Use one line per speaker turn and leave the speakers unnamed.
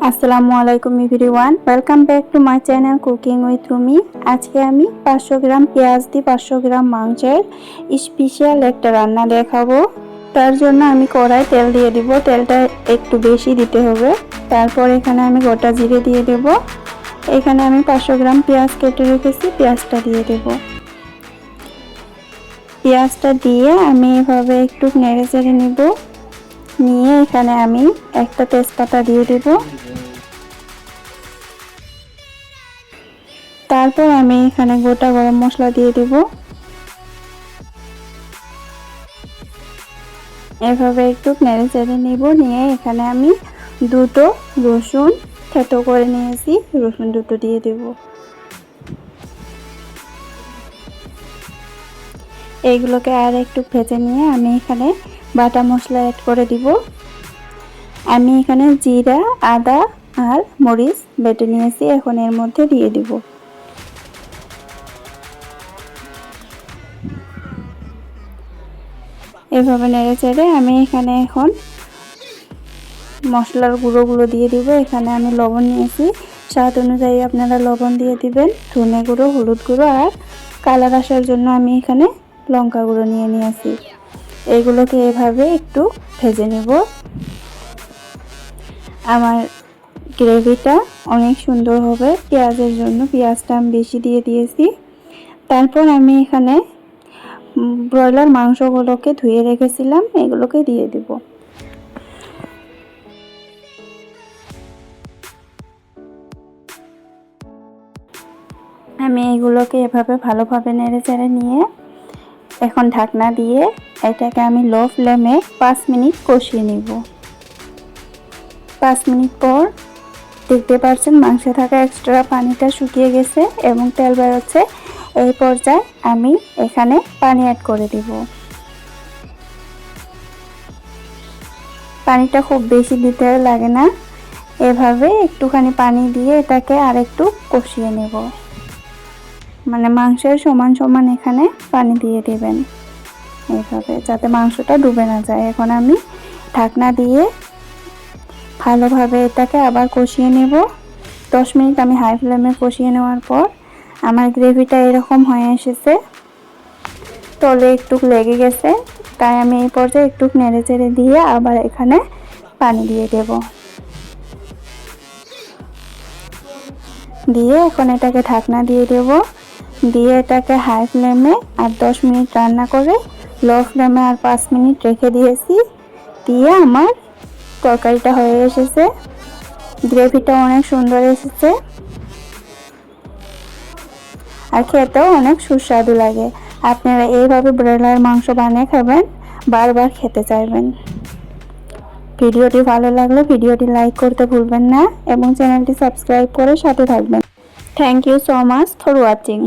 আসসালামু আলাইকুম everyone, welcome back to my channel cooking with Rumi. আজকে আমি 500 গ্রাম পেঁয়াজ দিয়ে 500 গ্রাম মাংসের স্পেশাল একটা রান্না দেখাবো। তার জন্য আমি কড়াই তেল দিয়ে দিব। তেলটা একটু বেশি দিতে হবে। তারপর এখানে আমি গোটা জিরে দিয়ে দেব। এখানে আমি 500 গ্রাম পেঁয়াজ কেটে রেখেছি, পেঁয়াজটা দিয়ে দেব। পেঁয়াজটা দিয়ে আমি এভাবে একটু নেড়ে চেড়ে নিব। নিয়ে এখানে আমি একটা তেজপাতা দিয়ে দেব। তারপর আমি এখানে গোটা গরম মশলা দিয়ে দেব। এভাবে একটু নেড়ে চেড়ে নিব। নিয়ে এখানে আমি দুটো রসুন থেতো করে নিয়েছি, রসুন দুটো দিয়ে দেব। এইগুলোকে আর একটু ভেজে নিয়ে আমি এখানে বাটা মশলা অ্যাড করে দিব। আমি এখানে জিরা, আদা আর মরিচ বেটে নিয়েছি, এখন এর মধ্যে দিয়ে দিব। এভাবে নেড়ে চেড়ে আমি এখানে এখন মশলার গুঁড়োগুলো দিয়ে দিব। এখানে আমি লবণ নিয়েছি, স্বাদ অনুযায়ী আপনারা লবণ দিয়ে দিবেন। ধনে গুঁড়ো, হলুদ গুঁড়ো আর কালার আসার জন্য আমি এখানে লঙ্কা গুঁড়ো নিয়ে নিয়েছি। এগুলোকে এভাবে একটু ভেজে নেব। আমার গ্রেভিটা অনেক সুন্দর হবে পেঁয়াজের জন্য, পেঁয়াজটা আমি বেশি দিয়ে দিয়েছি। তারপর আমি এখানে ব্রয়লার মাংসগুলোকে ধুয়ে রেখেছিলাম, এগুলোকে দিয়ে দিব। আমি এগুলোকে এভাবে ভালোভাবে নেড়ে চেড়ে নিয়ে এখন ঢাকনা দিয়ে এটাকে আমি লো ফ্লেমে 5 মিনিট কষিয়ে নিব। 5 মিনিট পর দেখতে পাচ্ছেন মাংসে থাকা এক্সট্রা পানিটা শুকিয়ে গেছে এবং তেল বেরোচ্ছে। এই পর্যায়ে আমি এখানে পানি অ্যাড করে দিব। পানিটা খুব বেশি দিতে লাগে না, এভাবে একটুখানি পানি দিয়ে এটাকে আরেকটু কষিয়ে নেব। মানে মাংসের সমান সমান এখানে পানি দিয়ে দেবেন, এইভাবে যাতে মাংসটা ডুবে না যায়। এখন আমি ঢাকনা দিয়ে ভালোভাবে এটাকে আবার কষিয়ে নেব। 10 মিনিট আমি হাই ফ্লেমে কষিয়ে নেওয়ার পর আমার গ্রেভিটা এরকম হয়ে এসেছে, তলে একটু লেগে গেছে। তাই আমি এই পর্যায়ে একটু নেড়ে চেড়ে দিয়ে আবার এখানে পানি দিয়ে দেব। দিয়ে এখন এটাকে ঢাকনা দিয়ে দেব। দিয়ে এটাকে হাই ফ্লেমে আর 10 মিনিট রান্না করে লো ফ্লেমে আর 5 মিনিট রেখে দিয়েছি। দিয়ে আমার তরকারিটা হয়ে এসেছে, গ্রেভিটা অনেক সুন্দর এসেছে আর খেতেও অনেক সুস্বাদু লাগে। আপনারা এইভাবে ব্রয়লার মাংস বানিয়ে খাবেন, বারবার খেতে চাইবেন। ভিডিওটি ভালো লাগলে ভিডিওটি লাইক করতে ভুলবেন না এবং চ্যানেলটি সাবস্ক্রাইব করে সাথে থাকবেন। Thank you so much for watching.